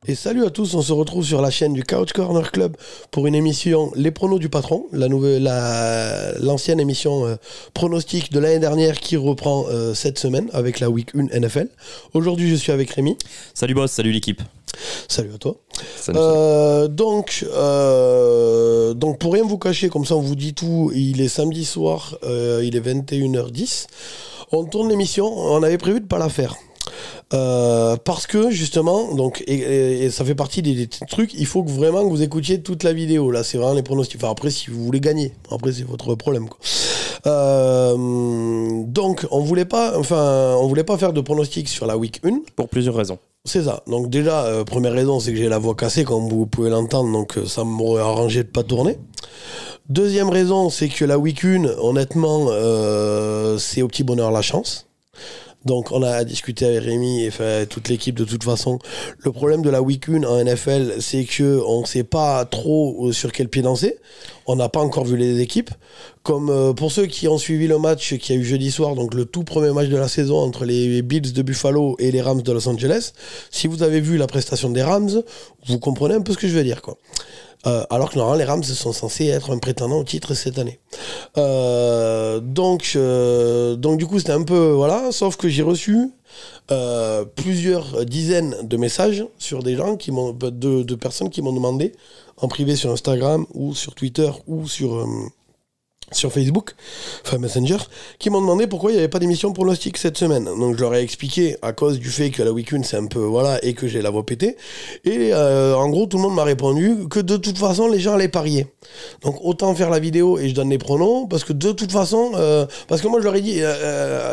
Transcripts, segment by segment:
Et salut à tous, on se retrouve sur la chaîne du Couch Corner Club pour une émission Les Pronos du Patron, l'ancienne émission pronostic de l'année dernière qui reprend cette semaine avec la Week 1 NFL. Aujourd'hui, je suis avec Rémi. Salut boss, salut l'équipe. Salut à toi. Salut. Donc pour rien vous cacher, comme ça on vous dit tout, il est samedi soir, il est 21h10. On tourne l'émission, on avait prévu de pas la faire. Parce que justement, donc, et ça fait partie des trucs, il faut vraiment que vous écoutiez toute la vidéo. Là, c'est vraiment les pronostics. Enfin, après, si vous voulez gagner, après, c'est votre problème, quoi. Donc, on voulait pas faire de pronostics sur la week 1. Pour plusieurs raisons. C'est ça. Donc, déjà, première raison, c'est que j'ai la voix cassée, comme vous pouvez l'entendre, donc ça m'aurait arrangé de pas tourner. Deuxième raison, c'est que la week 1, honnêtement, c'est au petit bonheur la chance. Donc on a discuté avec Rémi et toute l'équipe de toute façon. Le problème de la week 1 en NFL, c'est qu'on ne sait pas trop sur quel pied danser. On n'a pas encore vu les équipes. Comme pour ceux qui ont suivi le match qu'il y a eu jeudi soir, donc le tout premier match de la saison entre les Bills de Buffalo et les Rams de Los Angeles, si vous avez vu la prestation des Rams, vous comprenez un peu ce que je veux dire, quoi. Alors que normalement les Rams sont censés être un prétendant au titre cette année. Donc du coup c'était un peu voilà, sauf que j'ai reçu plusieurs dizaines de messages sur des gens qui m'ont de personnes qui m'ont demandé en privé sur Instagram ou sur Twitter ou sur Facebook, enfin Messenger, qui m'ont demandé pourquoi il n'y avait pas d'émission pronostic cette semaine. Donc je leur ai expliqué à cause du fait que la week 1 c'est un peu voilà et que j'ai la voix pétée. Et en gros tout le monde m'a répondu que de toute façon les gens allaient parier. Donc autant faire la vidéo et je donne les pronos parce que de toute façon parce que moi je leur ai dit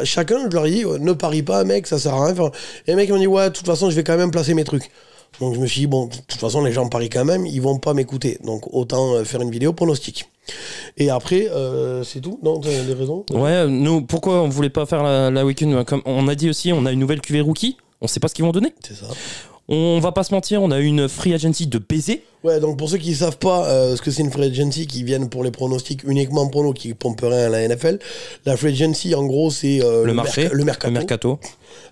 chacun je leur ai dit ne parie pas mec, ça sert à rien. Enfin, et les mecs m'ont dit ouais de toute façon je vais quand même placer mes trucs. Donc je me suis dit bon de toute façon les gens parient quand même, ils vont pas m'écouter. Donc autant faire une vidéo pronostic. Et après, c'est tout. Non, t'as des raisons. Ouais, nous, pourquoi on voulait pas faire la week-end, comme on a dit aussi, on a une nouvelle QV rookie, on sait pas ce qu'ils vont donner. C'est ça. On va pas se mentir, on a une free agency de baiser. Ouais, donc pour ceux qui savent pas ce que c'est une free agency, qui viennent pour les pronostics uniquement pronos, qui pompent rien à la NFL, la free agency, en gros, c'est le marché, le mercato.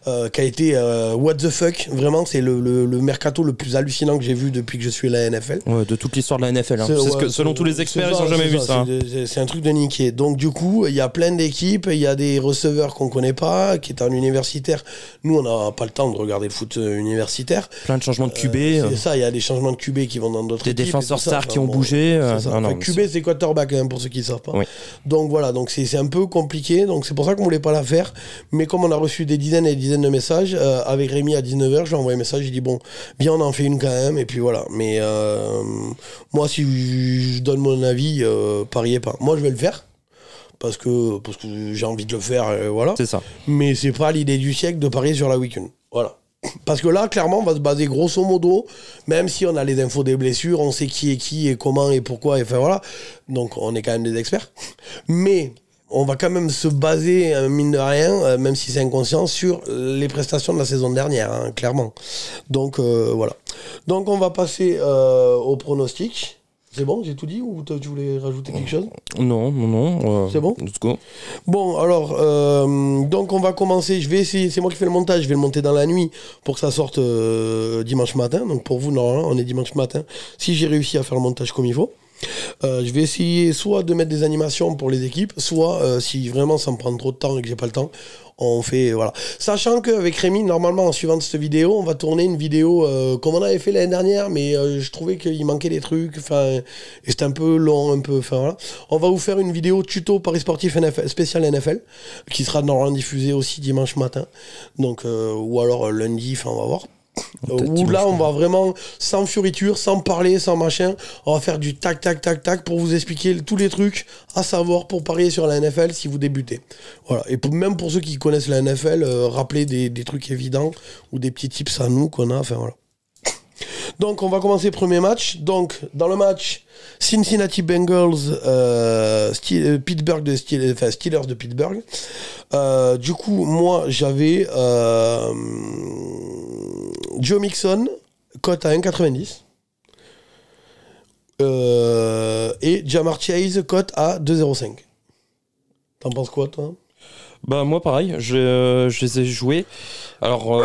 Qui a été what the fuck, vraiment c'est le mercato le plus hallucinant que j'ai vu depuis que je suis à la NFL. Ouais, de toute l'histoire de la NFL. Hein. C'est ce que, selon tous les experts, ils n'ont jamais vu ça. C'est un truc de niqué. Donc du coup, il y a plein d'équipes, il y a des receveurs qu'on connaît pas, qui est en universitaire. Nous, on n'a pas le temps de regarder le foot universitaire. Plein de changements de QB. C'est ça, il y a des changements de QB qui vont dans d'autres équipes. Des défenseurs stars qui ont bougé. QB, c'est quarterback, hein, pour ceux qui ne savent pas. Oui. Donc voilà, donc c'est un peu compliqué. Donc c'est pour ça qu'on voulait pas la faire. Mais comme on a reçu des dizaines et des dizaines de messages, avec Rémi à 19h, je lui ai envoyé un message, j'ai dit bon, viens on en fait une quand même, et puis voilà. Mais moi, si je donne mon avis, pariez pas. Moi, je vais le faire. Parce que j'ai envie de le faire, voilà. C'est ça. Mais c'est pas l'idée du siècle de parier sur la week-end. Voilà. Parce que là, clairement, on va se baser grosso modo, même si on a les infos des blessures, on sait qui est qui et comment et pourquoi, et enfin voilà. Donc, on est quand même des experts. Mais on va quand même se baser, mine de rien, même si c'est inconscient, sur les prestations de la saison dernière, hein, clairement. Donc, voilà. Donc, on va passer au pronostic. C'est bon, j'ai tout dit ou tu voulais rajouter quelque chose ? Non. C'est bon ? Let's go. Bon, alors, donc on va commencer. Je vais essayer, c'est moi qui fais le montage, je vais le monter dans la nuit pour que ça sorte dimanche matin. Donc pour vous, normalement, on est dimanche matin. Si j'ai réussi à faire le montage comme il faut. Je vais essayer soit de mettre des animations pour les équipes, soit si vraiment ça me prend trop de temps et que j'ai pas le temps, on fait voilà. Sachant qu'avec Rémi, normalement en suivant cette vidéo, on va tourner une vidéo comme on avait fait l'année dernière, mais je trouvais qu'il manquait des trucs, enfin, et c'était un peu long, un peu, enfin voilà. On va vous faire une vidéo tuto Paris sportif NFL, spécial NFL, qui sera normalement diffusée aussi dimanche matin, donc ou alors lundi, enfin on va voir. Où là on va vraiment sans fioriture, sans parler, sans machin, on va faire du tac tac tac tac pour vous expliquer tous les trucs à savoir pour parier sur la NFL si vous débutez. Voilà. Et même pour ceux qui connaissent la NFL, rappeler des trucs évidents ou des petits tips à nous qu'on a, enfin voilà. Donc on va commencer premier match. Donc dans le match Cincinnati Bengals, Pittsburgh Steelers de Pittsburgh. Du coup moi j'avais Joe Mixon cote à 1,90 et Ja'Marr Chase cote à 2,05. T'en penses quoi toi ? Bah moi pareil, je les ai joués. Alors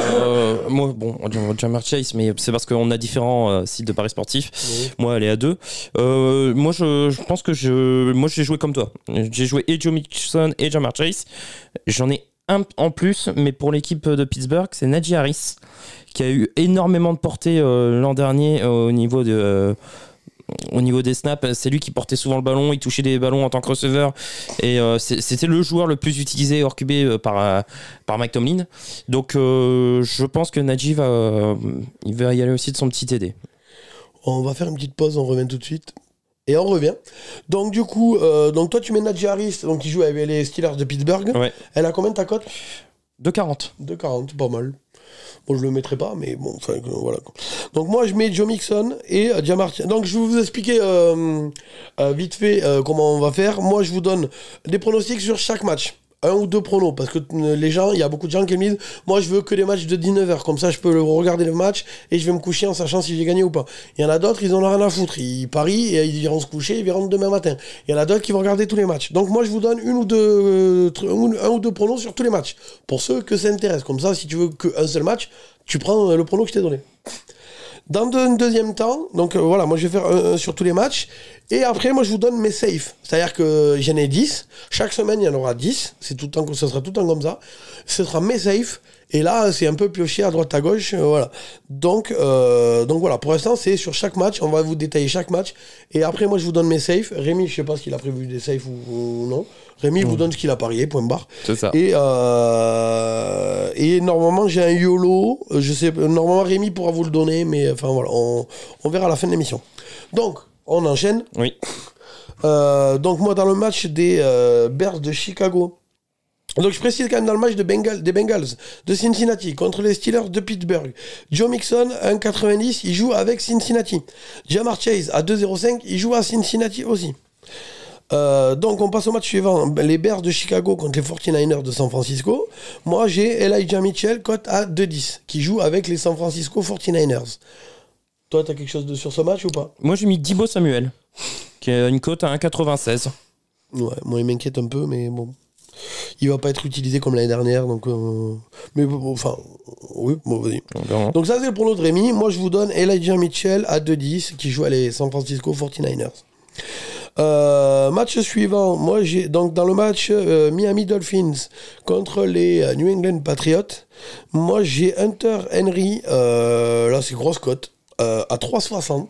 moi bon, on dit Jamar Chase, mais c'est parce qu'on a différents sites de paris sportifs. Oui. Moi elle est à 2. Moi je pense que moi j'ai joué comme toi. J'ai joué et Joe Mixon et Jamar Chase. J'en ai un en plus, mais pour l'équipe de Pittsburgh, c'est Najee Harris qui a eu énormément de portée l'an dernier au niveau des snaps. C'est lui qui portait souvent le ballon, il touchait des ballons en tant que receveur et c'était le joueur le plus utilisé hors QB par Mike Tomlin. Donc je pense que Najee il va y aller aussi de son petit TD. On va faire une petite pause, on revient tout de suite. Et on revient. Donc du coup, donc toi tu mets Najee Harris, donc qui joue avec les Steelers de Pittsburgh. Ouais. Elle a combien ta cote? 2,40. 2,40, pas mal. Bon, je le mettrai pas, mais bon, enfin, voilà. Donc moi, je mets Joe Mixon et Jamar Chase. Donc je vais vous expliquer vite fait comment on va faire. Moi, je vous donne des pronostics sur chaque match. 1 ou 2 pronos, parce que les gens, il y a beaucoup de gens qui me disent moi je veux que des matchs de 19h, comme ça je peux regarder le match et je vais me coucher en sachant si j'ai gagné ou pas. Il y en a d'autres, ils en ont rien à foutre, ils parient et ils iront se coucher, ils verront demain matin. Il y en a d'autres qui vont regarder tous les matchs. Donc moi je vous donne un ou deux pronos sur tous les matchs, pour ceux que ça intéresse. Comme ça, si tu veux qu'un seul match, tu prends le prono que je t'ai donné. Dans un deuxième temps, donc voilà, moi je vais faire un sur tous les matchs. Et après, moi je vous donne mes safes. C'est-à-dire que j'en ai 10. Chaque semaine, il y en aura 10. C'est tout le temps, ça sera tout le temps comme ça. Ce sera mes safes. Et là, c'est un peu pioché à droite à gauche. Voilà. Donc voilà, pour l'instant, c'est sur chaque match. On va vous détailler chaque match. Et après, moi je vous donne mes safes. Rémi, je sais pas s'il a prévu des safes ou non. Rémi vous donne ce qu'il a parié, point barre. C'est ça. Et normalement, j'ai un YOLO. Je sais, normalement, Rémi pourra vous le donner, mais enfin voilà, on verra à la fin de l'émission. Donc, on enchaîne. Oui. Donc, moi, dans le match des Bears de Chicago. Donc, je précise quand même dans le match des Bengals de Cincinnati contre les Steelers de Pittsburgh. Joe Mixon, 1,90, il joue avec Cincinnati. Jamar Chase, à 2,05, il joue à Cincinnati aussi. Donc on passe au match suivant, les Bears de Chicago contre les 49ers de San Francisco. Moi j'ai Elijah Mitchell, cote à 2,10, qui joue avec les San Francisco 49ers. Toi t'as quelque chose sur ce match ou pas? Moi j'ai mis Deebo Samuel, qui a une cote à 1,96. Ouais, moi il m'inquiète un peu, mais bon. Il va pas être utilisé comme l'année dernière, donc mais bon, enfin oui, bon vas-y. Donc ça c'est le prono de Rémi. Moi je vous donne Elijah Mitchell à 2,10, qui joue à les San Francisco 49ers. Match suivant, moi j'ai donc dans le match Miami Dolphins contre les New England Patriots, moi j'ai Hunter Henry, là c'est grosse cote, à 3,60.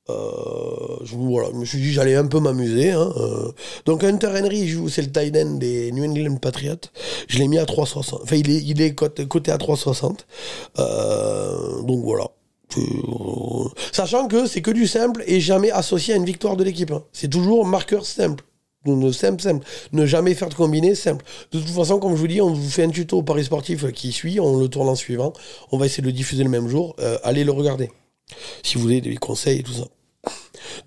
Voilà, je me suis dit j'allais un peu m'amuser. Donc Hunter Henry c'est le tight end des New England Patriots. Je l'ai mis à 3,60. Enfin il est coté à 3,60. Donc voilà. Sachant que c'est que du simple et jamais associé à une victoire de l'équipe. C'est toujours marqueur simple. Simple. Ne jamais faire de combiné, simple. De toute façon, comme je vous dis, on vous fait un tuto au Paris sportif qui suit, on le tourne en suivant. On va essayer de le diffuser le même jour. Allez le regarder. Si vous voulez des conseils et tout ça.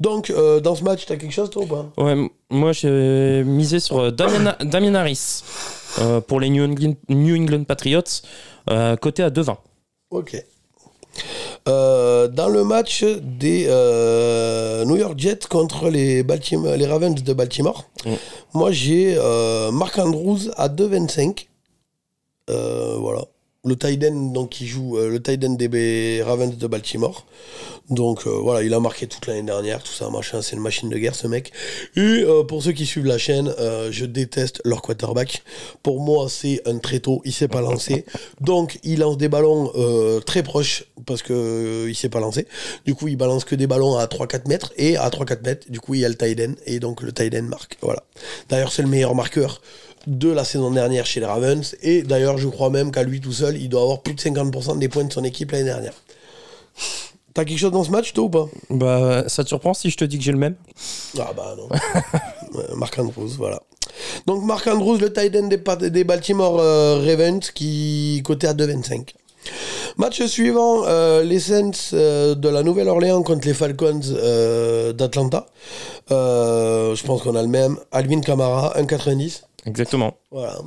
Donc, dans ce match, t'as quelque chose toi ou pas? Ouais, moi j'ai misé sur Damien Harris pour les New England Patriots, coté à 2,20. Ok. Dans le match des New York Jets contre les Ravens de Baltimore, moi j'ai Mark Andrews à 2,25. Voilà. Le tight end donc, qui joue le tight end des Ravens de Baltimore. Donc voilà, il a marqué toute l'année dernière, tout ça, machin, c'est une machine de guerre ce mec. Et pour ceux qui suivent la chaîne, je déteste leur quarterback. Pour moi, c'est un tréteau, il sait pas lancer. Donc il lance des ballons très proches parce que il sait pas lancer. Du coup, il balance que des ballons à 3-4 mètres. Et à 3-4 mètres, du coup, il y a le tight end. Et donc le tight end marque. Voilà. D'ailleurs, c'est le meilleur marqueur de la saison dernière chez les Ravens. Et d'ailleurs, je crois même qu'à lui tout seul, il doit avoir plus de 50% des points de son équipe l'année dernière. T'as quelque chose dans ce match, toi, ou pas? Bah, ça te surprend si je te dis que j'ai le même? Ah bah non. Mark Andrews, voilà. Donc Mark Andrews, le tight end des Baltimore Ravens, qui coté à 2,25. Match suivant, les Saints de la Nouvelle-Orléans contre les Falcons d'Atlanta. Je pense qu'on a le même. Alvin Kamara, 1,90. Exactement. Voilà.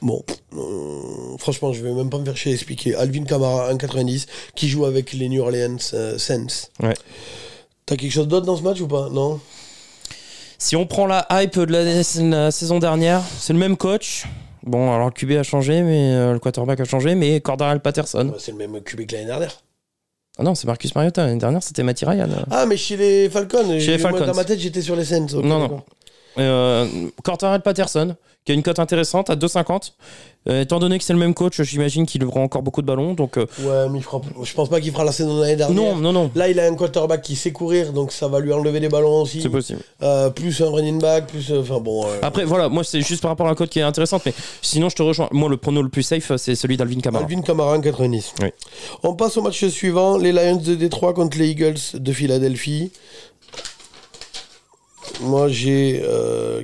Bon, franchement, je vais même pas me faire chier à expliquer. Alvin Kamara, 1,90, qui joue avec les New Orleans Saints. Ouais. T'as quelque chose d'autre dans ce match ou pas? Non? Si on prend la hype de la saison dernière, c'est le même coach. Bon, alors le QB a changé, mais le quarterback a changé, mais Cordarrelle Patterson. Ouais, c'est le même QB que l'année dernière. Ah non, c'est Marcus Mariota. L'année dernière, c'était Matty Ryan. Ah, mais chez les Falcons. Chez les Falcons. Moi, dans ma tête, j'étais sur les Saints. Okay, non. Cordarrelle Patterson, qui a une cote intéressante à 2,50. Étant donné que c'est le même coach, j'imagine qu'il aura encore beaucoup de ballons. Donc, ouais, mais je pense pas qu'il fera la saison de l'année dernière. Non. Là, il a un quarterback qui sait courir, donc ça va lui enlever des ballons aussi. C'est possible. Plus un running back, plus. Enfin bon. Après, voilà, moi, c'est juste par rapport à la cote qui est intéressante. Mais sinon, je te rejoins. Moi, le prono le plus safe, c'est celui d'Alvin Kamara. Alvin Kamara en 90. Oui. On passe au match suivant les Lions de Détroit contre les Eagles de Philadelphie. Moi, j'ai.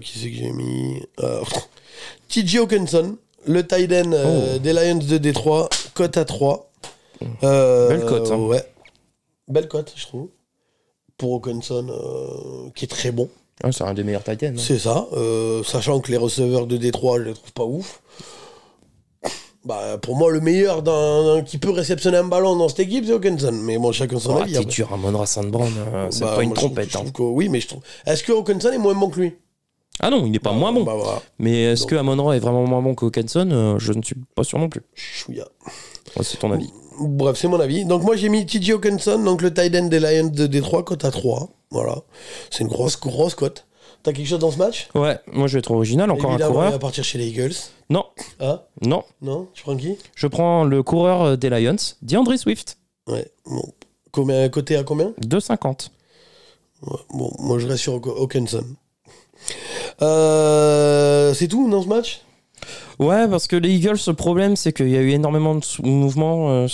Qui c'est que j'ai mis TJ Hawkinson, le tight end des Lions de Détroit, cote à 3. Belle cote. Hein. Ouais. Belle cote, je trouve. Pour Hawkinson, qui est très bon. Ah, c'est un des meilleurs tight ends. Hein. C'est ça. Sachant que les receveurs de Détroit, je les trouve pas ouf. Bah, pour moi, le meilleur qui peut réceptionner un ballon dans cette équipe, c'est Hawkinson. Mais bon, chacun son avis. T'es dur, Amon-Ra St. Brown, c'est pas une trompette. Je trouve que, oui, mais je trouve. Est-ce que Hawkinson est moins bon que lui? Ah non, il n'est pas moins bon. Voilà. Mais est-ce que Amon-Ra est vraiment moins bon que Hawkinson? Je ne suis pas sûr non plus. Chouïa. Ouais, c'est ton avis. Bref, c'est mon avis. Donc moi, j'ai mis TJ Hawkinson, donc le tight end des Lions de Détroit, cote à 3. Voilà. C'est une grosse cote. T'as quelque chose dans ce match? Ouais, moi je vais être original, encore évidemment, un coureur. Il va partir chez les Eagles. Non. Ah Non. Non. Tu prends qui? Je prends le coureur des Lions, DeAndre Swift. Ouais. Bon. Côté à combien? 2,50. Ouais, bon, moi je reste sur Hawkinson. C'est tout dans ce match? Ouais, parce que les Eagles, le problème, c'est qu'il y a eu énormément de mouvements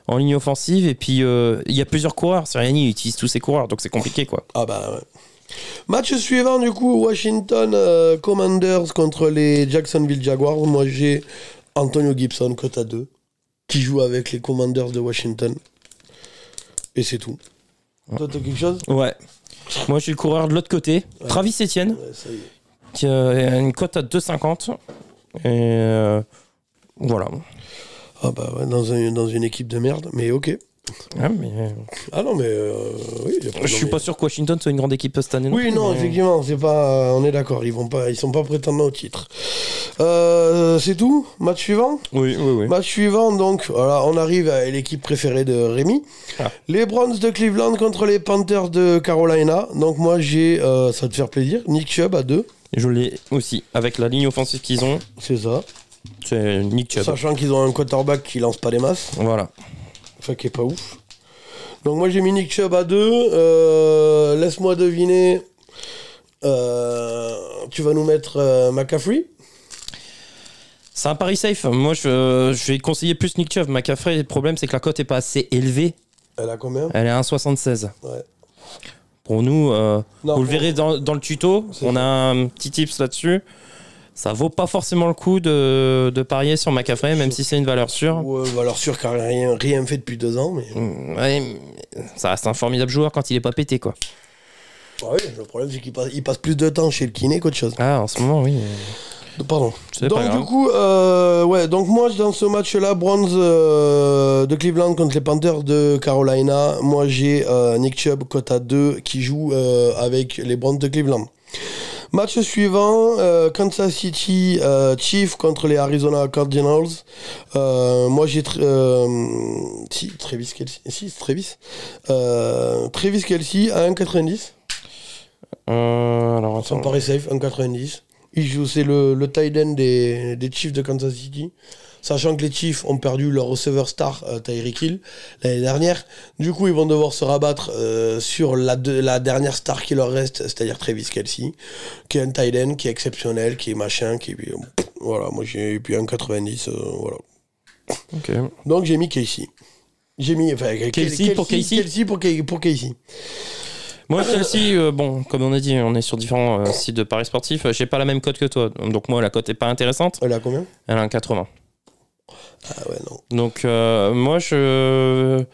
en ligne offensive, et puis il y a plusieurs coureurs. Sirianni utilise tous ses coureurs, donc c'est compliqué, quoi. Ah bah ouais. Match suivant, du coup, Washington Commanders contre les Jacksonville Jaguars. Moi, j'ai Antonio Gibson, cote à 2, qui joue avec les Commanders de Washington. Et c'est tout. Toi, t'as quelque chose? Ouais. Moi, je suis le coureur de l'autre côté. Ouais. Travis Etienne, qui a une cote à 2,50. Et voilà. Ah bah ouais, dans une équipe de merde, mais ok. Ah, mais... ah non, mais oui. Je suis pas sûr que Washington soit une grande équipe cette année. Oui, non, effectivement, c'est pas. On est d'accord, ils sont pas prétendants au titre. C'est tout. Match suivant. Oui. Match suivant, donc, voilà, on arrive à l'équipe préférée de Rémi. Ah. Les Browns de Cleveland contre les Panthers de Carolina. Donc moi, j'ai, ça va te faire plaisir, Nick Chubb à 2. Je l'ai aussi avec la ligne offensive qu'ils ont. C'est ça. C'est Nick Chubb. Sachant qu'ils ont un quarterback qui lance pas des masses. Voilà. Enfin, qui est pas ouf. Donc moi j'ai mis Nick Chubb à 2. Laisse-moi deviner. Tu vas nous mettre McCaffrey. C'est un pari safe. Moi je vais conseiller plus Nick Chubb. McCaffrey, le problème c'est que la cote est pas assez élevée. Elle a combien? Elle est à 1,76. Ouais. Pour nous, vous le verrez dans le tuto. On a un petit tips là-dessus. Ça vaut pas forcément le coup de parier sur McCaffrey, même si c'est une valeur sûre. Ouais, valeur sûre car rien fait depuis 2 ans. Mais... ouais, ça reste un formidable joueur quand il est pas pété, quoi. Ah oui, le problème c'est qu'il passe plus de temps chez le kiné qu'autre chose. Ah, en ce moment, oui. Pardon. Donc du coup, donc moi dans ce match-là, Browns de Cleveland contre les Panthers de Carolina, moi j'ai Nick Chubb cote à 2 qui joue avec les Browns de Cleveland. Match suivant, Kansas City Chiefs contre les Arizona Cardinals. Moi j'ai Travis Kelce. Si, c'est Travis. Travis Kelce à 1,90. Alors attends. Ça me paraît safe, 1,90. C'est le tight end des Chiefs de Kansas City. Sachant que les Chiefs ont perdu leur receveur star, Tyreek Hill, l'année dernière. Du coup, ils vont devoir se rabattre sur la dernière star qui leur reste, c'est-à-dire Travis Kelce, qui est un tight end, qui est exceptionnel, qui est machin, qui est... Voilà, moi j'ai puis 1,90, voilà. Ok. Donc j'ai mis Kelce. J'ai mis... Enfin, Kelce pour Kelce. Kelce pour Kelce. Moi, Chelsea, bon, comme on a dit, on est sur différents sites de paris sportifs. J'ai pas la même cote que toi. Donc moi, la cote est pas intéressante. Elle a combien? Elle a un 80. Ah ouais, non. Donc moi, je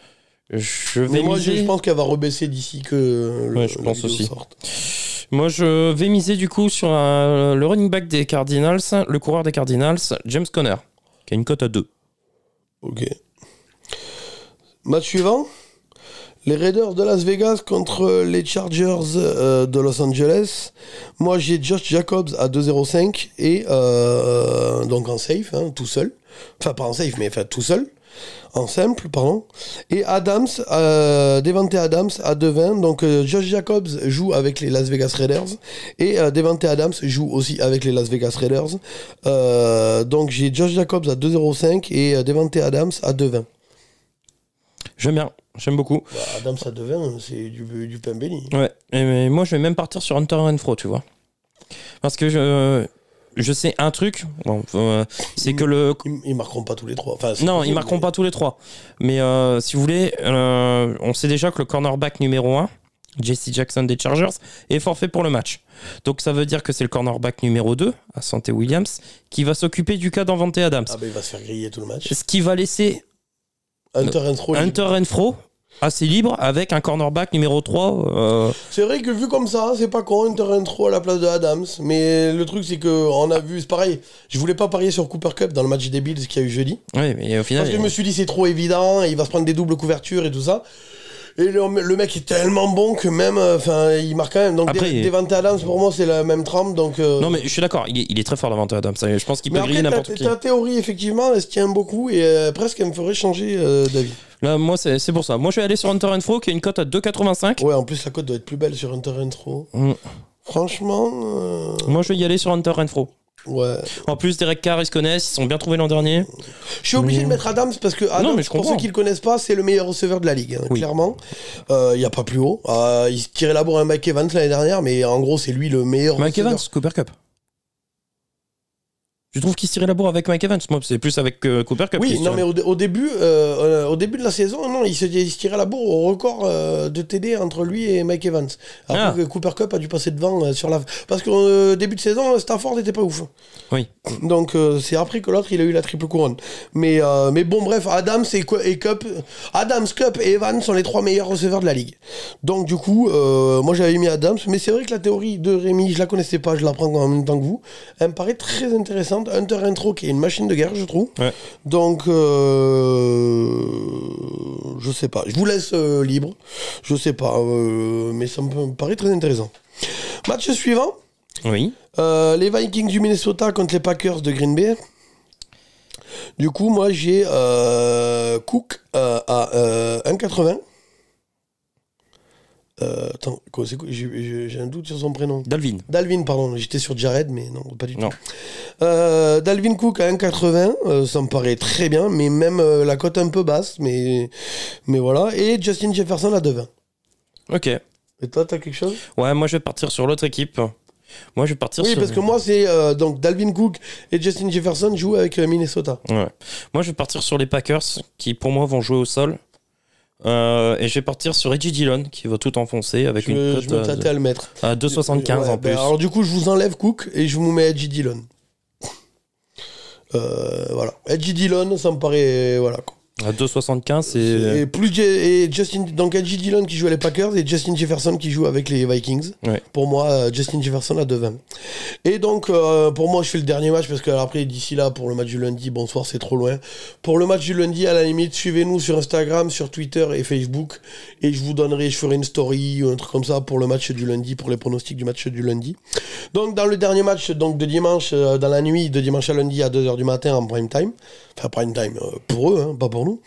vais moi, miser... je pense qu'elle va rebaisser d'ici que je pense aussi. Sorte. Moi, je vais miser du coup sur le running back des Cardinals, le coureur des Cardinals, James Conner, qui a une cote à 2. Ok. Match suivant. Les Raiders de Las Vegas contre les Chargers de Los Angeles. Moi, j'ai Josh Jacobs à 2,05 et donc en safe, hein, tout seul. Enfin, pas en safe, mais enfin tout seul. En simple, pardon. Et Adams, Devante Adams à 2,20. Donc Josh Jacobs joue avec les Las Vegas Raiders. Et Devante Adams joue aussi avec les Las Vegas Raiders. Donc j'ai Josh Jacobs à 2,05 et Devante Adams à 2,20. J'aime bien, j'aime beaucoup. Bah, Adams à 2,20, c'est du pain béni. Ouais, mais moi je vais même partir sur Hunter Renfrow, tu vois. Parce que je sais un truc, bon, c'est que le... Ils marqueront pas tous les trois. Enfin, non, ils marqueront pas tous les trois. Mais si vous voulez, on sait déjà que le cornerback numéro 1, J.C. Jackson des Chargers, est forfait pour le match. Donc ça veut dire que c'est le cornerback numéro 2, à Santé Williams, qui va s'occuper du cas d'Davante Adams. Ah bah il va se faire griller tout le match. Ce qui va laisser Hunter Renfrow assez libre avec un cornerback numéro 3. C'est vrai que vu comme ça, c'est pas con, Hunter Renfrow à la place de Adams. Mais le truc, c'est qu'on a vu, c'est pareil. Je voulais pas parier sur Cooper Kupp dans le match des Bills qu'il y a eu jeudi. Oui, mais au final. Parce que je me suis dit, c'est trop évident, il va se prendre des doubles couvertures et tout ça. Et le mec est tellement bon que même, il marque quand même. Donc après, Devante Adams, pour moi, c'est la même trempe. Donc, non, mais je suis d'accord, il est très fort Davante Adams. Je pense qu'il peut griller n'importe qui. Ta théorie, effectivement, elle se tient beaucoup et presque elle me ferait changer d'avis. Là, moi, c'est pour ça. Moi, je vais aller sur Hunter Renfrow qui a une cote à 2,85. Ouais, en plus, la cote doit être plus belle sur Hunter Renfrow. Franchement. Moi, je vais y aller sur Hunter Renfrow. Ouais. En plus, Derek Carr, ils se connaissent, ils sont bien trouvés l'an dernier. Je suis obligé de mettre Adams parce que Adams, pour ceux qui le connaissent pas, c'est le meilleur receveur de la ligue, hein, clairement. Il n'y a pas plus haut. Il se tirait la bourre à Mike Evans l'année dernière, mais en gros, c'est lui le meilleur Mike receveur. Evans, Cooper Kupp. Je trouve qu'il se tirait la bourre avec Mike Evans. Moi, c'est plus avec Cooper Kupp. Oui, non, mais au début de la saison, non, il se tirait la bourre au record de TD entre lui et Mike Evans. Alors que Cooper Kupp a dû passer devant sur la... Parce qu'au début de saison, Stafford n'était pas ouf. Oui. Donc c'est après que l'autre, il a eu la triple couronne. Mais bon, bref, Adams et Kupp... Adams, Kupp et Evans sont les trois meilleurs receveurs de la ligue. Donc du coup, moi j'avais mis Adams, mais c'est vrai que la théorie de Rémi, je la connaissais pas, je la prends en même temps que vous. Elle me paraît très intéressante. Hunter Renfrow qui est une machine de guerre, je trouve. Ouais. Donc je sais pas, je vous laisse libre, je sais pas, mais ça me paraît très intéressant. Match suivant. Oui. Les Vikings du Minnesota contre les Packers de Green Bay. Du coup, moi j'ai Cook à 1,80. Attends, j'ai un doute sur son prénom. Dalvin, pardon. J'étais sur Jared, mais non, pas du tout. Dalvin Cook à 1,80, ça me paraît très bien, mais même la cote un peu basse, mais voilà. Et Justin Jefferson à 2,20. Ok. Et toi, t'as quelque chose? Ouais, moi je vais partir sur l'autre équipe. Moi je vais partir sur... Oui, parce que moi c'est donc Dalvin Cook et Justin Jefferson jouent avec Minnesota. Ouais. Moi je vais partir sur les Packers qui pour moi vont jouer au sol. Et je vais partir sur Reggie Dillon qui va tout enfoncer avec une cote. Je me tâtais à le mettre. À 2,75 en plus. Alors du coup je vous enlève Cook et je vous mets Reggie Dillon. Voilà. Reggie Dillon, ça me paraît... Voilà quoi. À 2,75 c'est... Et Justin, donc Reggie Dillon qui joue à les Packers et Justin Jefferson qui joue avec les Vikings. Ouais. Pour moi, Justin Jefferson à 2,20. Et donc, pour moi, je fais le dernier match parce que après, d'ici là, pour le match du lundi, bonsoir, c'est trop loin. Pour le match du lundi, à la limite, suivez-nous sur Instagram, sur Twitter et Facebook. Et je ferai une story ou un truc comme ça pour le match du lundi, pour les pronostics du match du lundi. Donc, dans le dernier match donc de dimanche, dans la nuit de dimanche à lundi à 2h du matin en prime time. Enfin, prime time pour eux, hein, pas pour nous.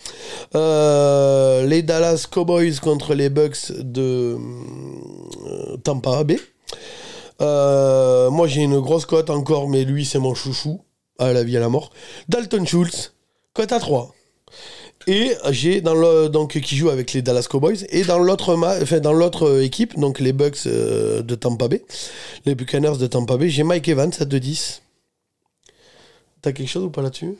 Les Dallas Cowboys contre les Bucks de Tampa Bay. Moi j'ai une grosse cote encore, mais lui c'est mon chouchou à la vie à la mort. Dalton Schultz, cote à 3. Et j'ai donc qui joue avec les Dallas Cowboys et dans l'autre équipe, donc les Bucks de Tampa Bay, les Buccaneers de Tampa Bay, j'ai Mike Evans à 2,10. T'as quelque chose ou pas là-dessus?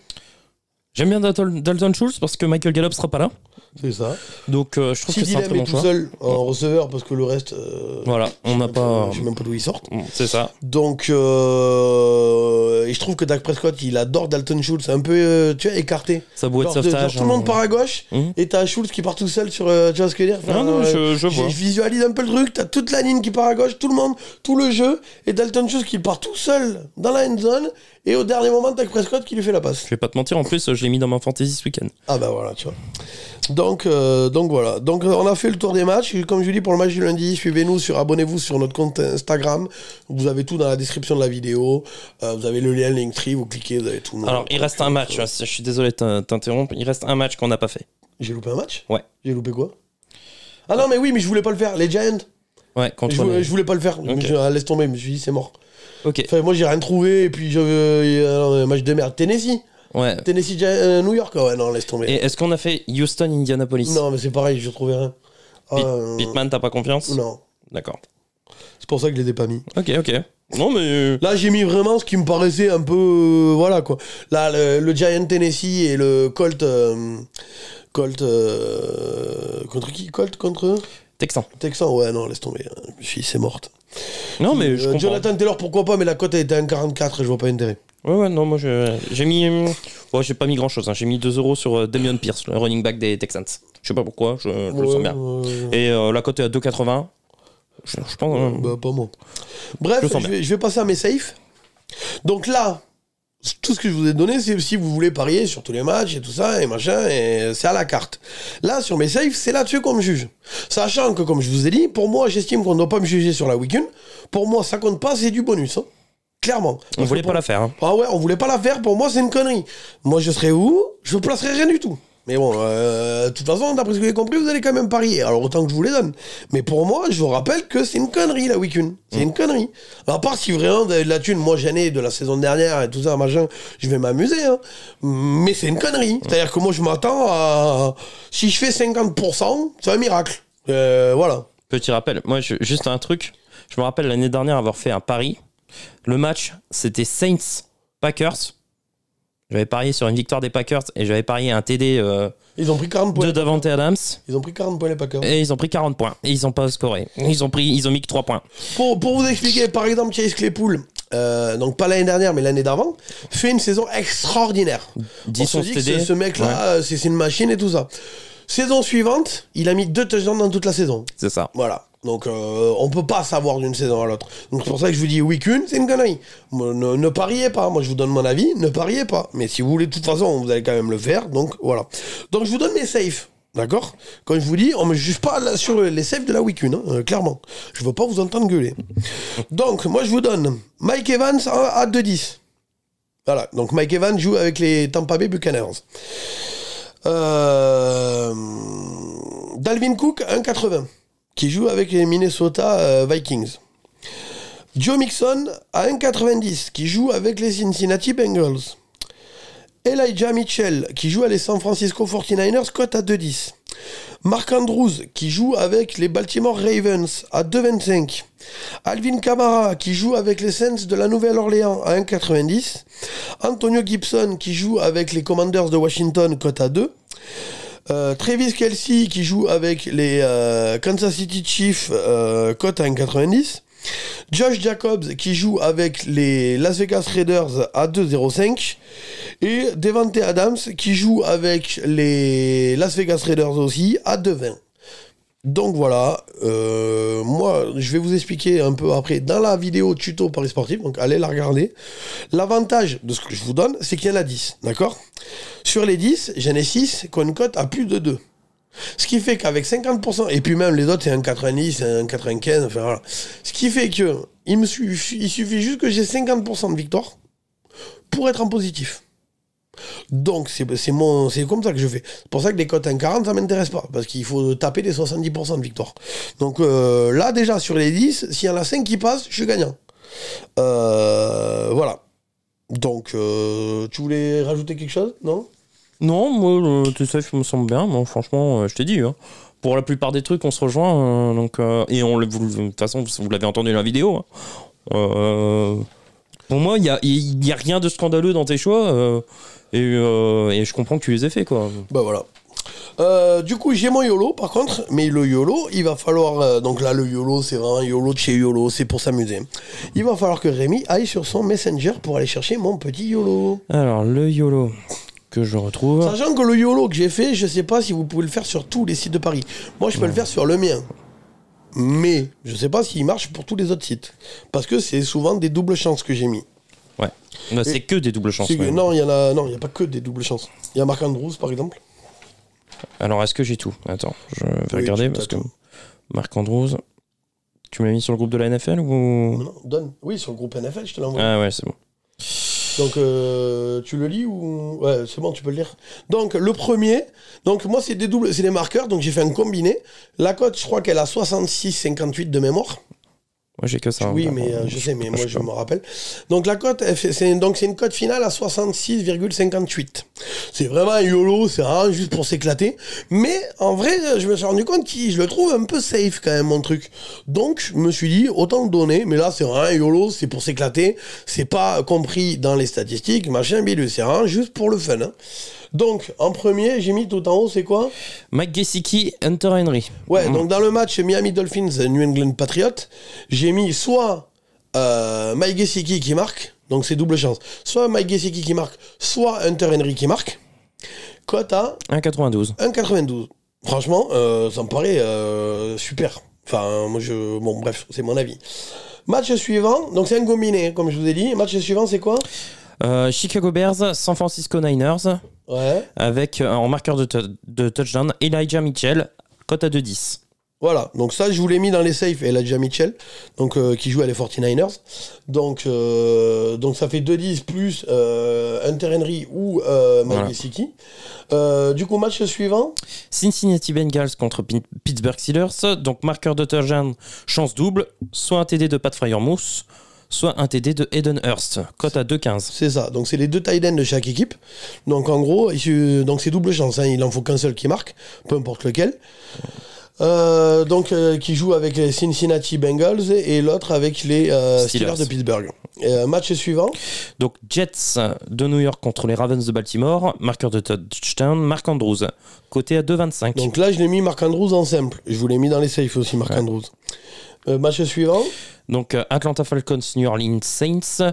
J'aime bien Dalton Schultz parce que Michael Gallup sera pas là. C'est ça. Donc je trouve que c'est un très bon choix. tout seul en receveur parce que le reste. Voilà, on n'a pas. Je sais même pas d'où ils sortent. C'est ça. Donc et je trouve que Dak Prescott il adore Dalton Schultz un peu tu vois écarté. Sa bouée de sauvetage. Tout le monde part à gauche et t'as Schultz qui part tout seul sur tu vois ce que je veux dire. Non, je vois. Je visualise un peu le truc. T'as toute la ligne qui part à gauche, tout le monde, tout le jeu et Dalton Schultz qui part tout seul dans la end zone et au dernier moment Dak Prescott qui lui fait la passe. Je vais pas te mentir, en plus je l'ai j'ai mis dans ma fantasy ce week-end. Ah bah voilà, tu vois. Donc voilà. Donc on a fait le tour des matchs. Comme je dis pour le match du lundi, abonnez-vous sur notre compte Instagram. Vous avez tout dans la description de la vidéo. Vous avez le lien Linktree, vous cliquez, vous avez tout. Alors il reste un match, je suis désolé de t'interrompre, il reste un match qu'on n'a pas fait. J'ai loupé un match ? Ouais. J'ai loupé quoi ? Ah non mais oui, mais je voulais pas le faire. Les Giants ? Ouais, je voulais pas le faire. Okay. Laisse tomber, je me suis dit c'est mort. Ok. Enfin, moi j'ai rien trouvé et puis un match de merde. Tennessee ? Ouais. Tennessee, New York ? Ouais, non, laisse tomber. Et est-ce qu'on a fait Houston, Indianapolis ? Non, mais c'est pareil, je trouvais rien. Pittman, t'as pas confiance ? Non. D'accord. C'est pour ça que je les ai pas mis. Ok. Non, mais. Là, j'ai mis vraiment ce qui me paraissait un peu. Voilà quoi. Là, le Giant Tennessee et le Colt. Contre qui ? Colt contre Texan, ouais, non, laisse tomber. Je me suis dit, c'est morte. Non, mais je comprends. Jonathan Taylor, pourquoi pas, mais la cote elle était à 1,44 et je vois pas l'intérêt. Ouais, non, moi j'ai mis. Ouais, j'ai pas mis grand chose. Hein. J'ai mis 2 € sur Damian Pierce, le running back des Texans. Je sais pas pourquoi, je le sens bien. Et la cote est à 2,80. Je pense. Bah, pas moi. Bref, je vais passer à mes safes. Donc là, tout ce que je vous ai donné, c'est si vous voulez parier sur tous les matchs et tout ça, et machin, et c'est à la carte. Là, sur mes safes, c'est là-dessus qu'on me juge. Sachant que, comme je vous ai dit, pour moi, j'estime qu'on ne doit pas me juger sur la week-end. Pour moi, ça compte pas, c'est du bonus. Hein. Clairement. On voulait pas la faire. Hein. Ah ouais, on voulait pas la faire, pour moi, c'est une connerie. Moi, je serais où ? Je ne placerais rien du tout. Mais bon, de toute façon, d'après ce que j'ai compris, vous allez quand même parier. Alors autant que je vous les donne. Mais pour moi, je vous rappelle que c'est une connerie, la week-end. C'est une connerie. Alors, à part si vraiment de la thune, moi j'en ai de la saison dernière et tout ça, machin, je vais m'amuser. Hein. Mais c'est une connerie. C'est-à-dire que moi, je m'attends à... Si je fais 50%, c'est un miracle. Voilà. Petit rappel, moi, juste un truc. Je me rappelle l'année dernière avoir fait un pari. Le match, c'était Saints-Packers. J'avais parié sur une victoire des Packers et j'avais parié un TD ils ont pris 40 points de Davante Adams. Ils ont pris 40 points les Packers. Et ils ont pris 40 points. Et ils n'ont pas scoré. Ils ont mis que 3 points. Pour vous expliquer, par exemple, Chase Claypool, donc pas l'année dernière mais l'année d'avant, fait une saison extraordinaire. 10 On se dit que ce mec-là, ouais. C'est une machine et tout ça. Saison suivante, il a mis 2 touchdowns dans toute la saison. C'est ça. Voilà. Donc on peut pas savoir d'une saison à l'autre. Donc c'est pour ça que je vous dis week-end, c'est une connerie. Ne pariez pas. Moi je vous donne mon avis, ne pariez pas. Mais si vous voulez, de toute façon, vous allez quand même le faire. Donc voilà. Donc je vous donne mes safes. D'accord ? Comme je vous dis, on me juge pas là, sur les safes de la week-end, hein, clairement. Je veux pas vous entendre gueuler. Donc moi je vous donne Mike Evans à 2,10. Voilà. Donc Mike Evans joue avec les Tampa Bay Buccaneers. Dalvin Cook 1,80. Qui joue avec les Minnesota Vikings. Joe Mixon à 1,90, qui joue avec les Cincinnati Bengals. Elijah Mitchell, qui joue avec les San Francisco 49ers, cote à 2,10. Mark Andrews, qui joue avec les Baltimore Ravens, à 2,25. Alvin Kamara, qui joue avec les Saints de la Nouvelle-Orléans, à 1,90. Antonio Gibson, qui joue avec les Commanders de Washington, cote à 2. Travis Kelce qui joue avec les Kansas City Chiefs, cote à 1,90. Josh Jacobs qui joue avec les Las Vegas Raiders à 2,05. Et Devante Adams qui joue avec les Las Vegas Raiders aussi à 2,20. Donc voilà, moi je vais vous expliquer un peu après dans la vidéo tuto Paris Sportif, donc allez la regarder. L'avantage de ce que je vous donne, c'est qu'il y en a 10, d'accord ? Sur les 10, j'en ai 6 qui ont une cote à plus de 2. Ce qui fait qu'avec 50%, et puis même les autres c'est un 90, un 95, enfin voilà. Ce qui fait que il suffit juste que j'ai 50% de victoire pour être en positif. Donc c'est comme ça que je fais. C'est pour ça que les cotes 1,40 ça m'intéresse pas, parce qu'il faut taper les 70% de victoire. Donc là déjà sur les 10, s'il y en a 5 qui passent, je suis gagnant. Voilà. Donc tu voulais rajouter quelque chose, non ? Non, moi tes safes me semble bien. Bon, franchement, je t'ai dit. Hein. Pour la plupart des trucs, on se rejoint. Donc, et de toute façon, vous l'avez entendu dans la vidéo. Hein. Pour moi, il y a rien de scandaleux dans tes choix. Et je comprends que tu les aies fait, quoi. Bah voilà. Du coup, j'ai mon YOLO, par contre, mais le YOLO, il va falloir... donc là, le YOLO, c'est vraiment YOLO de chez YOLO, c'est pour s'amuser. Il va falloir que Rémi aille sur son Messenger pour aller chercher mon petit YOLO. Alors, le YOLO que je retrouve... Sachant que le YOLO que j'ai fait, je sais pas si vous pouvez le faire sur tous les sites de Paris. Moi, je peux le faire sur le mien. Mais je sais pas s'il marche pour tous les autres sites. Parce que c'est souvent des doubles chances que j'ai mis. Ouais. Non, c'est que des doubles chances. Non, il y a pas que des doubles chances. Il y a Marc Andrews, par exemple. Alors, est-ce que j'ai tout? Attends, je vais regarder parce que Marc Andrews, tu m'as mis sur le groupe de la NFL ou... Non, donne. Oui, sur le groupe NFL, je te l'envoie. Ah ouais, c'est bon. Donc, tu le lis ou... Ouais, c'est bon, tu peux le lire. Donc, le premier, donc moi, c'est des marqueurs, donc j'ai fait un combiné. La cote, je crois qu'elle a 66,58 de mémoire. Moi, j'ai que ça. Oui, mais je sais, mais moi, je me rappelle. Donc, la cote, c'est une cote finale à 66,58. C'est vraiment un YOLO, c'est vraiment juste pour s'éclater. Mais, en vrai, je me suis rendu compte que je le trouve un peu safe, quand même, mon truc. Donc, je me suis dit, autant le donner. Mais là, c'est vraiment un YOLO, c'est pour s'éclater. C'est pas compris dans les statistiques, machin, bidule. C'est vraiment juste pour le fun, hein. Donc, en premier, j'ai mis tout en haut, c'est quoi? Mike Gesicki, Hunter Henry. Ouais, donc dans le match Miami Dolphins, New England Patriots, j'ai mis soit Mike Gesicki qui marque, donc c'est double chance, soit Mike Gesicki qui marque, soit Hunter Henry qui marque. Cote à 1,92. 1,92. Franchement, ça me paraît super. Enfin, moi bon, bref, c'est mon avis. Match suivant, donc c'est un combiné, comme je vous ai dit. Match suivant, c'est quoi? Chicago Bears, San Francisco Niners. Ouais. Avec en marqueur de touchdown Elijah Mitchell, cote à 2,10. Voilà, donc ça je vous l'ai mis dans les safes, Elijah Mitchell, donc, qui joue à les 49ers. Donc ça fait 2,10 plus Hunter Henry ou Mike Gesicki. Du coup, match suivant. Cincinnati Bengals contre Pittsburgh Steelers. Donc marqueur de touchdown, chance double, soit un TD de Pat Freiermuth, soit un TD de Hayden Hurst, cote à 2,15. C'est ça, donc c'est les deux tight ends de chaque équipe. Donc en gros, donc c'est double chance, hein. Il en faut qu'un seul qui marque, peu importe lequel. Qui joue avec les Cincinnati Bengals et l'autre avec les Steelers de Pittsburgh. Match suivant. Donc Jets de New York contre les Ravens de Baltimore, marqueur de touchdown, Mark Andrews, coté à 2,25. Donc là, je l'ai mis Mark Andrews en simple. Je vous l'ai mis dans les safes aussi, Mark Andrews. Match suivant. Donc Atlanta Falcons, New Orleans Saints,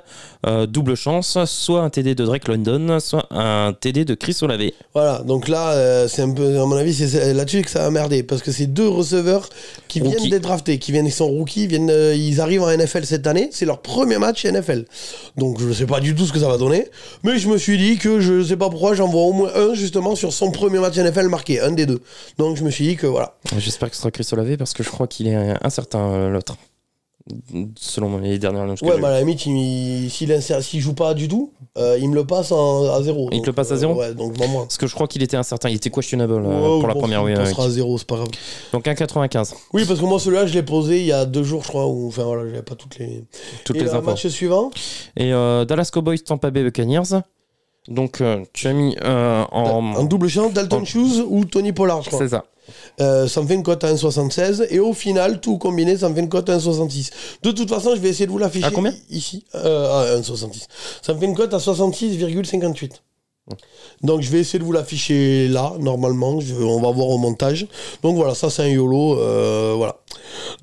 double chance, soit un TD de Drake London, soit un TD de Chris Olave. Voilà, donc là, c'est un peu, à mon avis, c'est là-dessus que ça a merdé, parce que c'est deux receveurs qui viennent d'être draftés, ils sont rookies, ils arrivent en NFL cette année, c'est leur premier match NFL. Donc je sais pas du tout ce que ça va donner, mais je me suis dit que je sais pas pourquoi, j'en vois au moins un justement sur son premier match NFL marqué, un des deux. Donc je me suis dit que voilà. J'espère que ce sera Chris Olave, parce que je crois qu'il est incertain, l'autre. Selon les dernières annonces. Ouais, mais à la limite, s'il joue pas du tout, il me le passe à 0. Il te le passe à 0 Ouais, donc vraiment. Parce que je crois qu'il était incertain, il était questionable pour la première week. Il sera à 0, c'est pas grave. Donc 1,95. Oui, parce que moi, celui-là, je l'ai posé il y a 2 jours, je crois. Enfin voilà, j'avais pas toutes les infos. Match suivant. Et Dallas Cowboys, Tampa Bay Buccaneers. Donc tu as mis en double chance Dalton Schultz ou Tony Pollard, je crois. C'est ça. Ça me fait une cote à 1,76 et au final, tout combiné, ça me fait une cote à 1,66. De toute façon, je vais essayer de vous l'afficher. À combien ici à 1,66. Ça me fait une cote à 66,58. Donc je vais essayer de vous l'afficher là, normalement, on va voir au montage. Donc voilà, ça c'est un YOLO, voilà.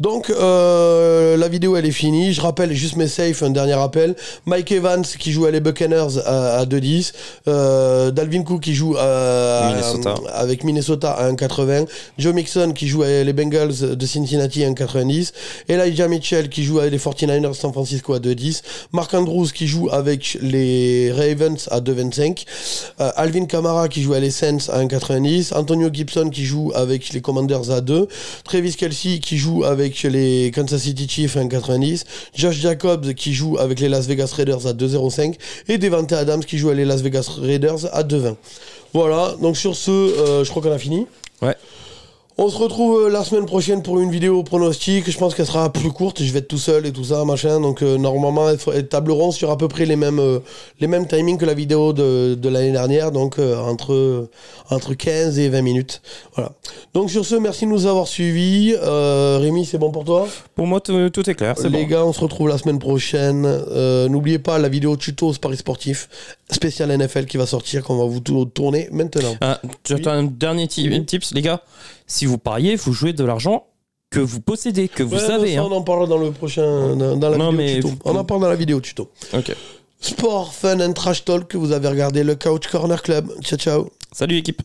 Donc la vidéo elle est finie, je rappelle juste mes safes, un dernier rappel. Mike Evans qui joue à les Buccaneers à 2,10, Dalvin Cook qui joue avec Minnesota à 1,80, Joe Mixon qui joue à les Bengals de Cincinnati à 1,90, Elijah Mitchell qui joue à les 49ers San Francisco à 2,10, Mark Andrews qui joue avec les Ravens à 2,25, Alvin Kamara qui joue à les Saints à 1,90, Antonio Gibson qui joue avec les Commanders à 2, Travis Kelce qui joue avec les Kansas City Chiefs à 1,90, Josh Jacobs qui joue avec les Las Vegas Raiders à 2,05 et Devante Adams qui joue à les Las Vegas Raiders à 2,20. Voilà, donc sur ce, je crois qu'on a fini. Ouais. On se retrouve la semaine prochaine pour une vidéo pronostic. Je pense qu'elle sera plus courte. Je vais être tout seul et tout ça, machin. Donc normalement, table ronde sur à peu près les mêmes timings que la vidéo de l'année dernière. Donc entre 15 et 20 minutes. Voilà. Donc sur ce, merci de nous avoir suivis. Rémi, c'est bon pour toi? Pour moi, tout est clair. Les gars, on se retrouve la semaine prochaine. N'oubliez pas la vidéo tuto Paris Sportif spécial NFL qui va sortir, qu'on va vous tourner maintenant. Tu as un dernier tips, les gars. Si vous pariez, vous jouez de l'argent que vous possédez, que vous savez. Ça, on en parlera dans le prochain, dans la vidéo tuto. On en parle dans la vidéo tuto. Ok. Sport, fun and trash talk. Vous avez regardé le Couch Corner Club. Ciao, ciao. Salut équipe.